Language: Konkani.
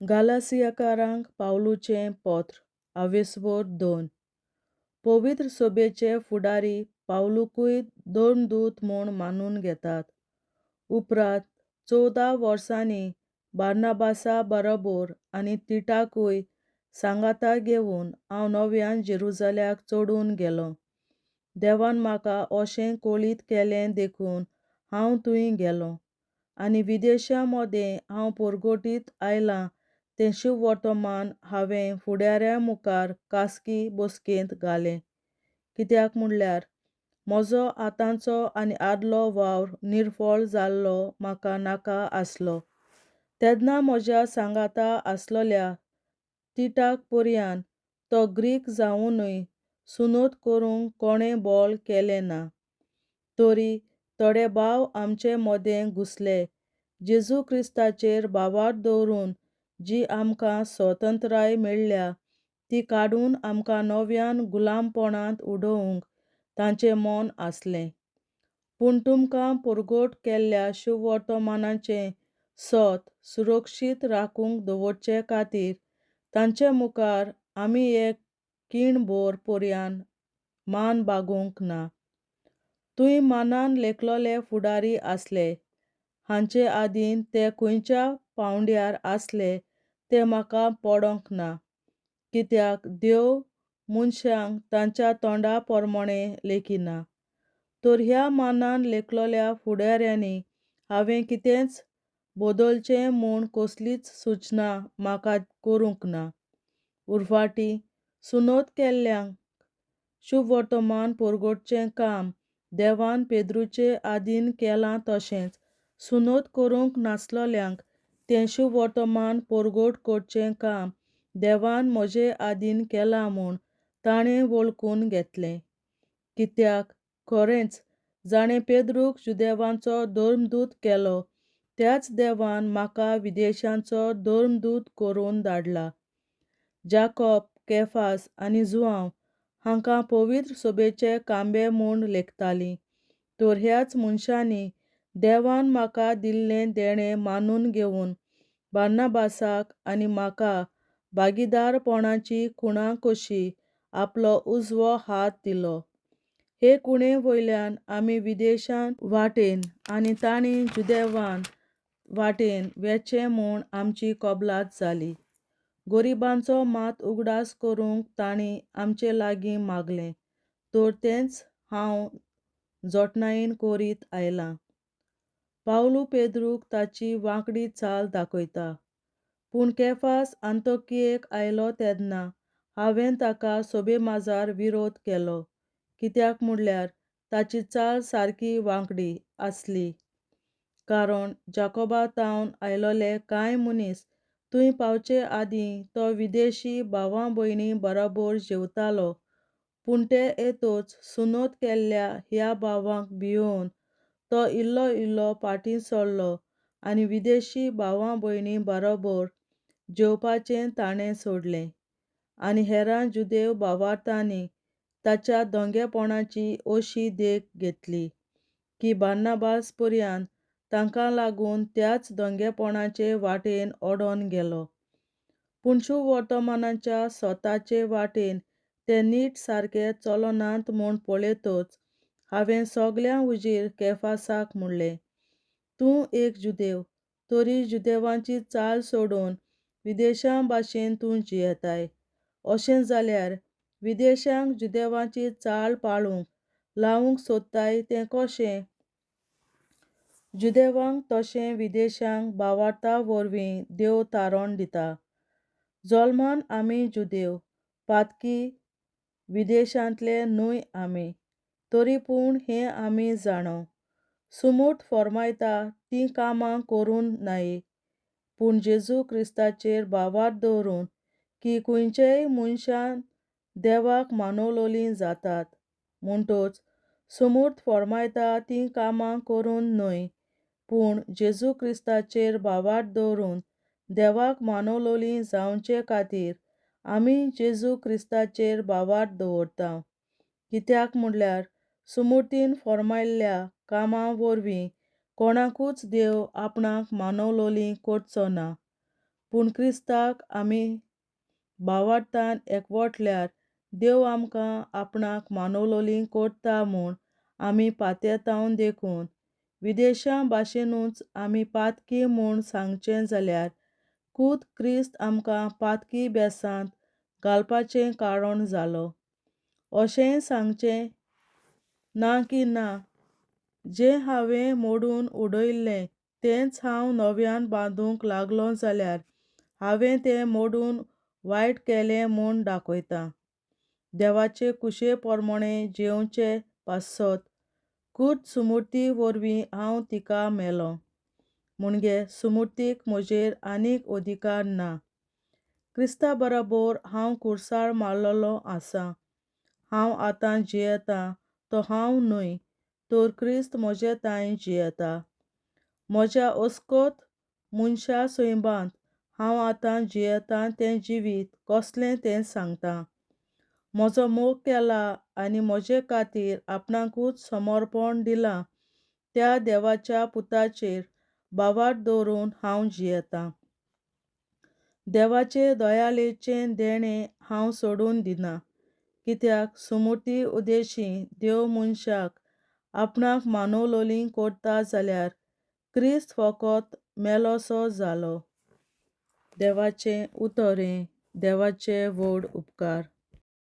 गालासियाकारांक पावलुचें पत्र आवेसवोर 2. पवित्र सभेचे फुडारी पावलुकूय धर्मदूत म्हूण मानून घेतात. उपरांत 14 वर्सांनी बार्नाबासा बरोबर आनी तिटाकूय सांगाता घेवन हांव नव्यान जेरुसल्याक चडून गेलों. देवान म्हाका अशें कळीत केलें देखून हांव थंय गेलों. आनी विदेशां मदें हांव परगटीत आयलां तें शुभ वर्तमान हांवें फुडाऱ्यां मुखार खासगी बसकेंत घालें. कित्याक म्हणल्यार म्हजो आतांचो आनी आदलो वावर निर्फळ जाल्लो म्हाका नाका आसलो. तेन्ना म्हज्या सांगाता आसलोल्या तिटाक पर्यान तो ग्रीक जावनूय सुनोत करूंक कोणें बोल केलें ना. तरी थोडे भाव आमचे मदें घुसले. जेजू क्रिस्ताचेर बावार दवरून जी आमकां स्वतंत्राय मेळ्ळ्या ती काडून आमकां नव्यान गुलामपणांत उडोवंक तांचें मोन आसलें. पूण तुमकां परगट केल्ल्या शुभ वर्तमानाचें सोत सुरक्षीत राखूंक दवरचे खातीर तांचे मुखार आमी एक खिणभर पर्यान मान बागूंक ना. थंय मानान लेखलोले फुडारी आसले. हांचे आदीन ते खंयच्या पांवड्यार आसले तें म्हाका पडोंक ना. कित्याक देव मनशांक तांच्या तोंडा पोरमोणें लेखिना. तर ह्या मानान लेखलोल्या फुडाऱ्यांनी हांवें कितेंच बदलचें म्हूण कसलीच सुचना म्हाका करूंक ना. उरफाटीं सुनोत केल्ल्यांक शुभ वर्तमान परगटचें काम देवान पेद्रूचे आदीन केलां तशेंच सुनोत करूंक नासलोल्यांक तें शुभ वर्तमान परगट करचें काम देवान म्हजे आदीन केलां म्हूण ताणें वळखून घेतलें. कित्याक खरेंच जाणें पेद्रूक जुदेवांचो धर्मदूत केलो त्याच देवान म्हाका विदेशांचो धर्मदूत करून धाडला. जाकोब, केफास आनी जुआंव हांकां पवित्र सभेचे खांबे म्हूण लेखतालीं. तर ह्याच मनशांनी देवान म्हाका दिल्लें देणें मानून घेवन बार्नाबासाक आनी म्हाका भागीदारपणाची खुणा कशी आपलो उजवो हात दिलो. हे कुणे वयल्यान आमी विदेशांत वाटेन आनी तांणी जुदेवान वाटेन वेचे म्हूण आमची कबलात जाली. गरिबांचो मात उगडास करूंक तांणी आमचे लागीं मागलें. तर तेंच हांव जोटणायेन करीत आयलां. पावलू पेद्रूक ताची वांकडी चाल दाखयता. पूण केफास आंतोकियेक आयलो तेन्ना हांवें ताका सभेमाजार विरोध केलो. कित्याक म्हणल्यार ताची चाल सारकी वांकडी आसली. कारण जाकोबातावन आयलोले कांय मनीस थंय पावचे आदीं तो विदेशी भावां भयणी बरोबर जेवतालो. पूण ते येतोच सुनोत केल्ल्या ह्या भावांक भिवून तो इल्लो इल्लो फाटीं सरलो आनी विदेशी भावां भयणी बरोबर जेवपाचें ताणें सोडलें. आनी हेरां जुदेव भावार्थांनी ताच्या दोंगेपणाची अशी देख घेतली की बार्नाबास पर्यान तांकां लागून त्याच दोंगेपणाचे वाटेन ओडोन गेलो. पूण शुभ वर्तमानाच्या सोताचे वाटेन ते नीट सारके चलनात म्हूण पळयतच हांवें सगळ्यां हुजीर केफासाक म्हणलें, तूं एक जुदेव, तरी जुदेवांची चाल सोडून विदेशां भाशेन तूं जियेताय. अशें जाल्यार विदेशांक जुदेवांची चाल पाळूंक लावूंक सोदताय तें कशें? जुदेवांक तशें विदेशांक भावार्था वरवीं देव तारण दिता. जल्मान आमी जुदेव, पातकी विदेशांतले न्हय आमी. तरी पूण हें आमी जाणो. सुमूट फर्मायता तीं कामां करून न्हय, पूण जेजू क्रिस्ताचेर बावार दवरून की खंयचेय मनशान देवाक मानवलोलीं जातात. म्हणटच समूट फर्मायता तीं कामां करून न्हय, पूण जेजू क्रिस्ताचेर बावार दवरून देवाक मानवलोलीं जावचे खातीर आमी जेजू क्रिस्ताचेर बावार दवरता. कित्याक म्हणल्यार सुमूटीन फर्मायल्ल्या कामां वरवीं कोणाकूच देव आपणाक मानवलोलीं करचो ना. पूण क्रिस्ताक आमी भावार्थान एकवटल्यार देव आमकां आपणाक मानवलोली करता म्हूण आमी पातयेतावन देखून विदेशां भाशेनूच आमी पातकी म्हूण सांगचें जाल्यार खूद क्रिस्त आमकां पातकी बेसांत घालपाचें कारण जालो. अशेंय सांगचें ना की ना, जें हांवें मोडून उडयल्लें तेंच हांव नव्यान बांदूंक लागलों जाल्यार हांवें तें मोडून वायट केलें म्हूण दाखयता. देवाचे कुशे पोरमोणें जियोंचे पासत खूद सुमूर्ती वरवीं हांव तिका मेलों, मुणगे सुमूर्तीक म्हजेर आनीक अधिकार ना. क्रिस्ता बराबर हांव कुर्सार मारलोलो आसां. हांव आतां जियेतां तो हांव न्हय, तर क्रिस्त म्हजे ताईं जियेता. म्हज्या अस्कोत मनशा सैबांत हांव आतां जियेतां तें जिवीत कसलें तें सांगतां. म्हजो मोग केला आनी म्हजे खातीर आपणाकूच समर्पण दिलां त्या देवाच्या पुताचेर भावार्थ दवरून हांव जियेतां. देवाचे दयाळेचें देणें हांव सोडून दिना, कित्याक सुमूर्ती उदेशीं देव मनशाक आपणाक मानवलोलीं करता जाल्यार क्रिस्त फकत मेलोसो जालो. देवाचें उतोरें. देवाचे व्हड उपकार.